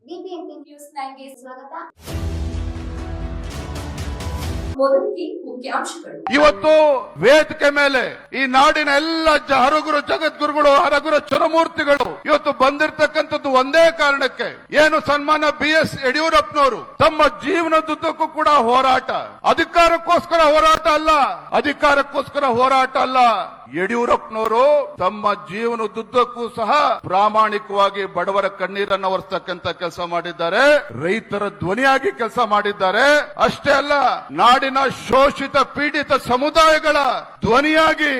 BBMP news 9ಗೆ ಸ್ವಾಗತ. ಮೊದಲಿಗೆ ಮುಖ್ಯಾಂಶಗಳು. ಇವತ್ತು ವೇದಿಕೆ ಮೇಲೆ ಈ ನಾಡಿನ ಎಲ್ಲ ಹರಗುರು ಜಗದ್ಗುರುಗಳು, ಹರಗುರು ಚರಮೂರ್ತಿಗಳು ಇವತ್ತು ಬಂದಿರತಕ್ಕಂಥದ್ದು ಒಂದೇ ಕಾರಣಕ್ಕೆ. ಏನು ಸನ್ಮಾನ BS ಯಡಿಯೂರಪ್ಪನವರು ತಮ್ಮ ಜೀವನದುದ್ದಕ್ಕೂ ಕೂಡ ಹೋರಾಟ, ಅಧಿಕಾರಕ್ಕೋಸ್ಕರ ಹೋರಾಟ ಅಲ್ಲ, ಅಧಿಕಾರಕ್ಕೋಸ್ಕರ ಹೋರಾಟ ಅಲ್ಲ. ಯಡಿಯೂರಪ್ಪನವರು ತಮ್ಮ ಜೀವನದುದ್ದಕ್ಕೂ ಸಹ ಪ್ರಾಮಾಣಿಕವಾಗಿ ಬಡವರ ಕಣ್ಣೀರನ್ನು ಒರೆಸ್ತಕ್ಕಂಥ ಕೆಲಸ ಮಾಡಿದ್ದಾರೆ, ರೈತರ ಧ್ವನಿಯಾಗಿ ಕೆಲಸ ಮಾಡಿದ್ದಾರೆ. ಅಷ್ಟೇ ಅಲ್ಲ, ನಾಡಿನ ಶೋಷಿತ ಪೀಡಿತ ಸಮುದಾಯಗಳ ಧ್ವನಿಯಾಗಿ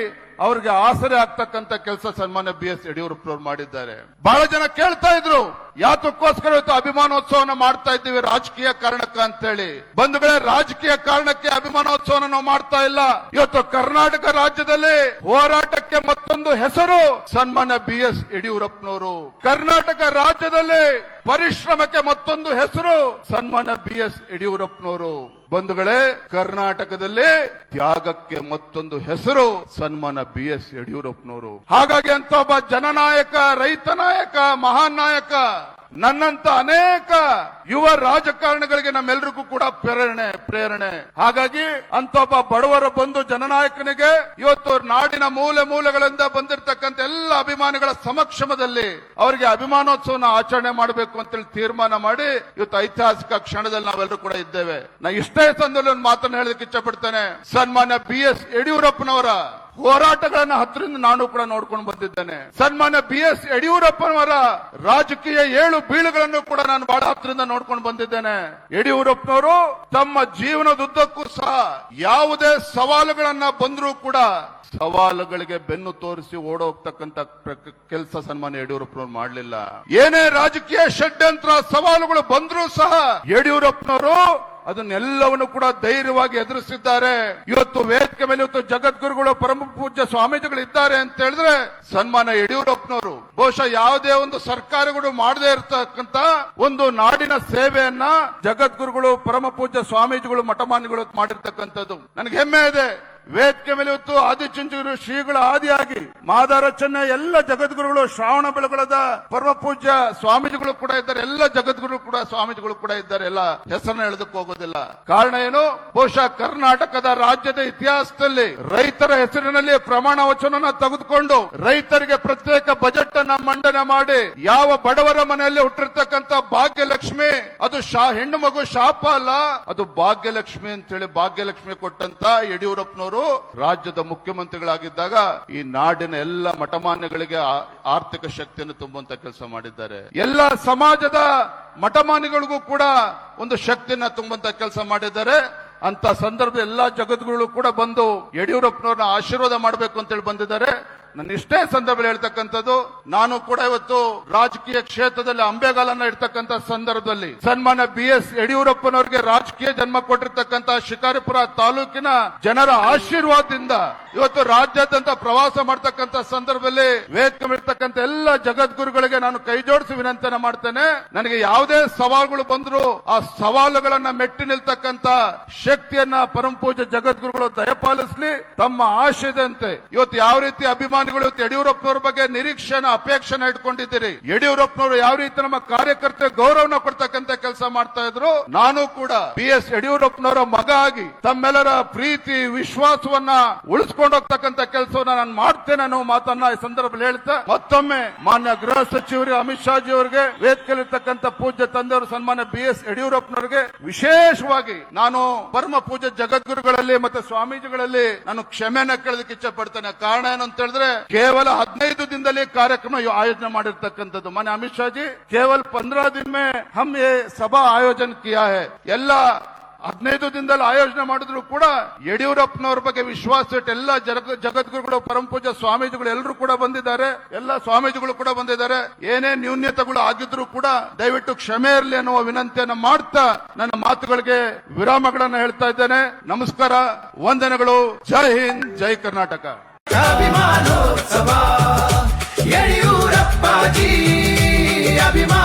ಅವ್ರಿಗೆ ಆಸರೆ ಆಗ್ತಕ್ಕಂಥ ಕೆಲಸ ಸನ್ಮಾನ್ಯ BS ಯಡಿಯೂರಪ್ಪನವರು ಮಾಡಿದ್ದಾರೆ. ಬಹಳ ಜನ ಕೇಳ್ತಾ ಇದ್ರು, ಯಾತಕ್ಕೋಸ್ಕರ ಇವತ್ತು ಅಭಿಮಾನೋತ್ಸವನ ಮಾಡ್ತಾ ಇದ್ದೀವಿ, ರಾಜಕೀಯ ಕಾರಣಕ್ಕೆ ಅಂತ ಹೇಳಿ. ಬಂಧುಗಳೇ, ರಾಜಕೀಯ ಕಾರಣಕ್ಕೆ ಅಭಿಮಾನೋತ್ಸವನ ನಾವು ಮಾಡ್ತಾ ಇಲ್ಲ. ಇವತ್ತು ಕರ್ನಾಟಕ ರಾಜ್ಯದಲ್ಲಿ ಹೋರಾಟಕ್ಕೆ ಮತ್ತೊಂದು ಹೆಸರು ಸನ್ಮಾನ್ಯ BS ಯಡಿಯೂರಪ್ಪನವರು. ಕರ್ನಾಟಕ ರಾಜ್ಯದಲ್ಲಿ ಪರಿಶ್ರಮಕ್ಕೆ ಮತ್ತೊಂದು ಹೆಸರು ಸನ್ಮಾನ್ಯ BS ಯಡಿಯೂರಪ್ಪನವರು. ಬಂಧುಗಳೇ, ಕರ್ನಾಟಕದಲ್ಲಿ ತ್ಯಾಗಕ್ಕೆ ಮತ್ತೊಂದು ಹೆಸರು ಸನ್ಮಾನ್ಯ BS ಯಡಿಯೂರಪ್ಪನವರು. ಹಾಗಾಗಿ ಅಂತ ಒಬ್ಬ ಜನನಾಯಕ, ರೈತ ನಾಯಕ, ಮಹಾನ್ ನಾಯಕ, ನನ್ನಂತ ಅನೇಕ ಯುವ ರಾಜಕಾರಣಿಗಳಿಗೆ ನಮ್ಮೆಲ್ಲರಿಗೂ ಕೂಡ ಪ್ರೇರಣೆ. ಹಾಗಾಗಿ ಅಂತ ಒಬ್ಬ ಬಡವರ ಬಂಧು ಜನನಾಯಕನಿಗೆ ಇವತ್ತು ನಾಡಿನ ಮೂಲೆ ಮೂಲೆಗಳಿಂದ ಬಂದಿರತಕ್ಕಂಥ ಎಲ್ಲ ಅಭಿಮಾನಿಗಳ ಸಮಕ್ಷಮದಲ್ಲಿ ಅವರಿಗೆ ಅಭಿಮಾನೋತ್ಸವನ ಆಚರಣೆ ಮಾಡಬೇಕು ಅಂತೇಳಿ ತೀರ್ಮಾನ ಮಾಡಿ ಇವತ್ತು ಐತಿಹಾಸಿಕ ಕ್ಷಣದಲ್ಲಿ ನಾವೆಲ್ಲರೂ ಕೂಡ ಇದ್ದೇವೆ. ನಾ ಇಷ್ಟೇ ಸಂದರ್ಭದಲ್ಲಿ ಒಂದು ಮಾತನ್ನು ಹೇಳಲಿಕ್ಕೆ ಇಷ್ಟಪಡ್ತೇನೆ. ಸನ್ಮಾನ್ಯ BS ಯಡಿಯೂರಪ್ಪನವರ ಹೋರಾಟಗಳನ್ನ ಹತ್ತಿರದಿಂದ ನಾನು ಕೂಡ ನೋಡ್ಕೊಂಡು ಬಂದಿದ್ದೇನೆ. ಸನ್ಮಾನ್ಯ BS ಯಡಿಯೂರಪ್ಪನವರ ರಾಜಕೀಯ ಏಳು ಬೀಳುಗಳನ್ನು ಕೂಡ ನಾನು ಬಹಳ ಹತ್ತಿರದಿಂದ ನೋಡ್ಕೊಂಡು ಬಂದಿದ್ದೇನೆ. ಯಡಿಯೂರಪ್ಪನವರು ತಮ್ಮ ಜೀವನದುದ್ದಕ್ಕೂ ಸಹ ಯಾವುದೇ ಸವಾಲುಗಳನ್ನ ಬಂದರೂ ಕೂಡ ಸವಾಲುಗಳಿಗೆ ಬೆನ್ನು ತೋರಿಸಿ ಓಡೋಗ್ತಕ್ಕಂಥ ಕೆಲಸ ಸನ್ಮಾನ್ಯ ಯಡಿಯೂರಪ್ಪನವರು ಮಾಡಲಿಲ್ಲ. ಏನೇ ರಾಜಕೀಯ ಷಡ್ಯಂತ್ರ ಸವಾಲುಗಳು ಬಂದರೂ ಸಹ ಯಡಿಯೂರಪ್ಪನವರು ಅದನ್ನೆಲ್ಲವನ್ನು ಕೂಡ ಧೈರ್ಯವಾಗಿ ಎದುರಿಸಿದ್ದಾರೆ. ಇವತ್ತು ವೇದಿಕೆ ಮೇಲೆ ಇವತ್ತು ಜಗದ್ಗುರುಗಳು, ಪರಮ ಪೂಜ್ಯ ಸ್ವಾಮೀಜಿಗಳು ಇದ್ದಾರೆ ಅಂತ ಹೇಳಿದ್ರೆ ಸನ್ಮಾನ್ಯ ಯಡಿಯೂರಪ್ಪನವರು ಬಹುಶಃ ಯಾವುದೇ ಒಂದು ಸರ್ಕಾರಗಳು ಮಾಡದೇ ಇರತಕ್ಕಂತ ಒಂದು ನಾಡಿನ ಸೇವೆಯನ್ನ ಜಗದ್ಗುರುಗಳು, ಪರಮ ಪೂಜ್ಯ ಸ್ವಾಮೀಜಿಗಳು, ಮಠಮಾನ್ಯಗಳು ಮಾಡಿರ್ತಕ್ಕಂಥದ್ದು ನನಗೆ ಹೆಮ್ಮೆ ಇದೆ. ವೇದಿಕೆ ಮೇಲೆ ಇವತ್ತು ಆದಿಚುಂಚನಗಿರಿ ಶ್ರೀಗಳ ಆದಿಯಾಗಿ ಮಾದಾರ ಚೆನ್ನ ಎಲ್ಲ ಜಗದ್ಗುರುಗಳು, ಶ್ರಾವಣ ಬೆಳಗೊಳದ ಪರಮ ಪೂಜ್ಯ ಸ್ವಾಮೀಜಿಗಳು ಕೂಡ ಇದ್ದಾರೆ, ಎಲ್ಲ ಜಗದ್ಗುರು ಕೂಡ ಸ್ವಾಮೀಜಿಗಳು ಕೂಡ ಇದ್ದಾರೆ. ಎಲ್ಲ ಹೆಸರನ್ನ ಹೇಳೋದಕ್ಕೆ ಹೋಗೋದಿಲ್ಲ. ಕಾರಣ ಏನು? ಬಹುಶಃ ಕರ್ನಾಟಕದ ರಾಜ್ಯದ ಇತಿಹಾಸದಲ್ಲಿ ರೈತರ ಹೆಸರಿನಲ್ಲಿ ಪ್ರಮಾಣ ವಚನ ತೆಗೆದುಕೊಂಡು ರೈತರಿಗೆ ಪ್ರತ್ಯೇಕ ಬಜೆಟ್ ಅನ್ನ ಮಂಡನೆ ಮಾಡಿ ಯಾವ ಬಡವರ ಮನೆಯಲ್ಲಿ ಹುಟ್ಟಿರ್ತಕ್ಕಂಥ ಭಾಗ್ಯಲಕ್ಷ್ಮಿ ಅದು ಹೆಣ್ಣು ಮಗು ಶಾಪ ಅಲ್ಲ, ಅದು ಭಾಗ್ಯಲಕ್ಷ್ಮಿ ಅಂತೇಳಿ ಭಾಗ್ಯಲಕ್ಷ್ಮಿ ಕೊಟ್ಟಂತ ಯಡಿಯೂರಪ್ಪನವರು ರಾಜ್ಯದ ಮುಖ್ಯಮಂತ್ರಿಗಳಾಗಿದ್ದಾಗ ಈ ನಾಡಿನ ಎಲ್ಲ ಮಠಮಾನ್ಯಗಳಿಗೆ ಆರ್ಥಿಕ ಶಕ್ತಿಯನ್ನು ತುಂಬುವಂತ ಕೆಲಸ ಮಾಡಿದ್ದಾರೆ. ಎಲ್ಲ ಸಮಾಜದ ಮಠಮಾನ್ಯಗಳಿಗೂ ಕೂಡ ಒಂದು ಶಕ್ತಿಯನ್ನ ತುಂಬುವಂತ ಕೆಲಸ ಮಾಡಿದ್ದಾರೆ. ಅಂತ ಸಂದರ್ಭ ಎಲ್ಲಾ ಜಗದ್ಗುರುಗಳು ಕೂಡ ಬಂದು ಯಡಿಯೂರಪ್ಪನವ್ರನ್ನ ಆಶೀರ್ವಾದ ಮಾಡಬೇಕು ಅಂತೇಳಿ ಬಂದಿದ್ದಾರೆ. ನನ್ನ ಇಷ್ಟೇ ಸಂದರ್ಭದಲ್ಲಿ ಹೇಳ್ತಕ್ಕಂಥದ್ದು, ನಾನು ಕೂಡ ಇವತ್ತು ರಾಜಕೀಯ ಕ್ಷೇತ್ರದಲ್ಲಿ ಅಂಬೆಗಾಲನ್ನ ಇಡ್ತಕ್ಕಂಥ ಸಂದರ್ಭದಲ್ಲಿ ಸನ್ಮಾನ್ಯ BS ಯಡಿಯೂರಪ್ಪನವರಿಗೆ ರಾಜಕೀಯ ಜನ್ಮ ಕೊಟ್ಟಿರ್ತಕ್ಕಂಥ ಶಿಕಾರಿಪುರ ತಾಲೂಕಿನ ಜನರ ಆಶೀರ್ವಾದದಿಂದ ಇವತ್ತು ರಾಜ್ಯಾದ್ಯಂತ ಪ್ರವಾಸ ಮಾಡ್ತಕ್ಕಂಥ ಸಂದರ್ಭದಲ್ಲಿ ವೇದಿಕೆ ಇರ್ತಕ್ಕಂಥ ಎಲ್ಲ ಜಗದ್ಗುರುಗಳಿಗೆ ನಾನು ಕೈ ಜೋಡಿಸಿ ವಿನಂತಿಯನ್ನ ಮಾಡ್ತೇನೆ. ನನಗೆ ಯಾವುದೇ ಸವಾಲುಗಳು ಬಂದ್ರು ಆ ಸವಾಲುಗಳನ್ನ ಮೆಟ್ಟಿ ನಿಲ್ತಕ್ಕಂಥ ಶಕ್ತಿಯನ್ನ ಪರಮ ಪೂಜ್ಯ ಜಗದ್ಗುರುಗಳು ದಯಪಾಲಿಸಲಿ. ತಮ್ಮ ಆಶಯದಂತೆ ಇವತ್ತು ಯಾವ ರೀತಿ ಅಭಿಮಾನಿಗಳು ಯಡಿಯೂರಪ್ಪನವರ ಬಗ್ಗೆ ನಿರೀಕ್ಷೆನ ಅಪೇಕ್ಷೆನ ಇಟ್ಕೊಂಡಿದ್ದೀರಿ, ಯಡಿಯೂರಪ್ಪನವರು ಯಾವ ರೀತಿ ನಮ್ಮ ಕಾರ್ಯಕರ್ತ ಗೌರವನ ಕೊಡ್ತಕ್ಕಂಥ ಕೆಲಸ ಮಾಡ್ತಾ ಇದ್ರು, ನಾನು ಕೂಡ BS ಯಡಿಯೂರಪ್ಪನವರ ಮಗ ಆಗಿ ತಮ್ಮೆಲ್ಲರ ಪ್ರೀತಿ ವಿಶ್ವಾಸವನ್ನ ಉಳಿಸ್ಕೊಂಡು ಹೋಗ್ತಕ್ಕಂಥ ಕೆಲಸವನ್ನ ನಾನು ಮಾಡ್ತೇನೆ ಅನ್ನೋ ಮಾತನ್ನ ಈ ಸಂದರ್ಭದಲ್ಲಿ ಹೇಳ್ತಾ ಮತ್ತೊಮ್ಮೆ ಮಾನ್ಯ ಗೃಹ ಸಚಿವರಿಗೆ, ಅಮಿತ್ ಶಾ ಜಿ ಅವರಿಗೆ, ವೇದಿಕೆಯಲ್ಲಿರ್ತಕ್ಕಂಥ ಪೂಜ್ಯ ತಂದೆಯವರು ಸನ್ಮಾನ್ಯ BS ಯಡಿಯೂರಪ್ಪನವರಿಗೆ ವಿಶೇಷವಾಗಿ ನಾನು ಪರಮ ಪೂಜ್ಯ ಜಗದ್ಗುರುಗಳಲ್ಲಿ ಮತ್ತೆ ಸ್ವಾಮೀಜಿಗಳಲ್ಲಿ ನಾನು ಕ್ಷಮೆಯನ್ನ ಕೇಳೋದಕ್ಕೆ ಇಚ್ಛೆ ಪಡ್ತೇನೆ. ಕಾರಣ ಏನು ಅಂತ ಹೇಳಿದ್ರೆ ಕೇವಲ 15 ದಿನದಲ್ಲಿ ಕಾರ್ಯಕ್ರಮ ಆಯೋಜನೆ ಮಾಡಿರ್ತಕ್ಕಂಥದ್ದು. ಮಾನ್ಯ ಅಮಿತ್ ಶಾ ಜಿ ಕೇವಲ 15 दिन में हम ये सभा आयोजन किया है. ಎಲ್ಲ 15 ದಿನದಲ್ಲಿ ಆಯೋಜನೆ ಮಾಡಿದ್ರು ಕೂಡ ಯಡಿಯೂರಪ್ಪನವ್ರ ಬಗ್ಗೆ ವಿಶ್ವಾಸ ಇಟ್ಟು ಎಲ್ಲ ಜಗದ್ಗುರುಗಳು, ಪರಮ ಪೂಜ್ಯ ಸ್ವಾಮೀಜಿಗಳು ಎಲ್ಲರೂ ಕೂಡ ಬಂದಿದ್ದಾರೆ, ಎಲ್ಲ ಸ್ವಾಮೀಜಿಗಳು ಕೂಡ ಬಂದಿದ್ದಾರೆ. ಏನೇ ನ್ಯೂನ್ಯತೆಗಳು ಆಗಿದ್ರು ಕೂಡ ದಯವಿಟ್ಟು ಕ್ಷಮೆ ಇರಲಿ ಅನ್ನುವ ವಿನಂತಿಯನ್ನ ಮಾಡ್ತಾ ನನ್ನ ಮಾತುಗಳಿಗೆ ವಿರಾಮಗಳನ್ನ ಹೇಳ್ತಾ ಇದ್ದೇನೆ. ನಮಸ್ಕಾರ, ವಂದನೆಗಳು. ಜೈ ಹಿಂದ್, ಜೈ ಕರ್ನಾಟಕ. ಅಭಿಮಾನೋತ್ಸವ ಯಡಿಯೂರಪ್ಪಾಜಿ ಅಭಿಮಾನ